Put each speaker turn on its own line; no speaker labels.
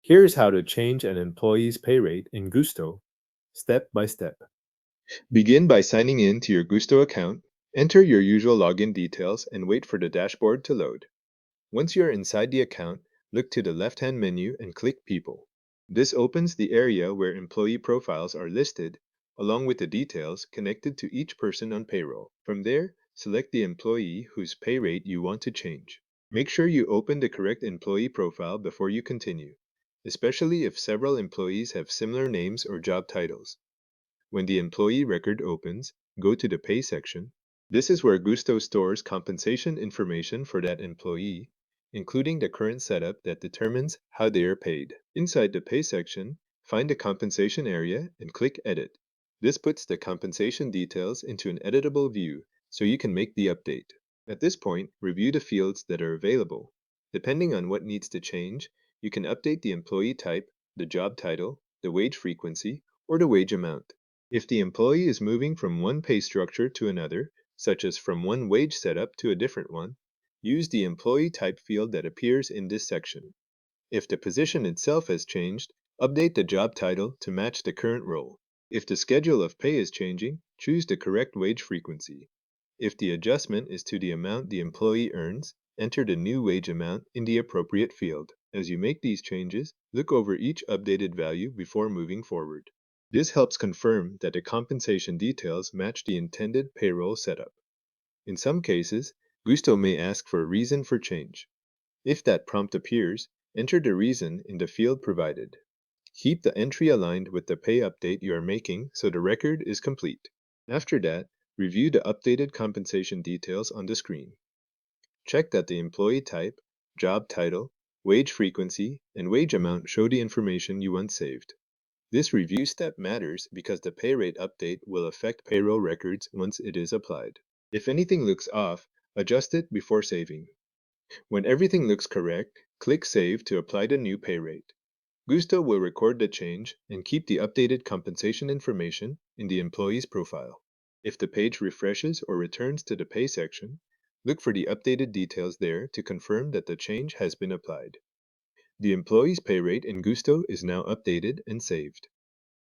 Here's how to change an employee's pay rate in Gusto, step by step.
Begin by signing in to your Gusto account, enter your usual login details, and wait for the dashboard to load. Once you're inside the account, look to the left-hand menu and click People. This opens the area where employee profiles are listed, along with the details connected to each person on payroll. From there, select the employee whose pay rate you want to change. Make sure you open the correct employee profile before you continue, especially if several employees have similar names or job titles. When the employee record opens, go to the Pay section. This is where Gusto stores compensation information for that employee, including the current setup that determines how they are paid. Inside the Pay section, find the Compensation area and click Edit. This puts the compensation details into an editable view so you can make the update. At this point, review the fields that are available. Depending on what needs to change, you can update the employee type, the job title, the wage frequency, or the wage amount. If the employee is moving from one pay structure to another, such as from one wage setup to a different one, use the employee type field that appears in this section. If the position itself has changed, update the job title to match the current role. If the schedule of pay is changing, choose the correct wage frequency. If the adjustment is to the amount the employee earns, enter the new wage amount in the appropriate field. As you make these changes, look over each updated value before moving forward. This helps confirm that the compensation details match the intended payroll setup. In some cases, Gusto may ask for a reason for change. If that prompt appears, enter the reason in the field provided. Keep the entry aligned with the pay update you are making so the record is complete. After that, review the updated compensation details on the screen. Check that the employee type, job title, wage frequency, and wage amount show the information you want saved. This review step matters because the pay rate update will affect payroll records once it is applied. If anything looks off, adjust it before saving. When everything looks correct, click Save to apply the new pay rate. Gusto will record the change and keep the updated compensation information in the employee's profile. If the page refreshes or returns to the Pay section, look for the updated details there to confirm that the change has been applied. The employee's pay rate in Gusto is now updated and saved.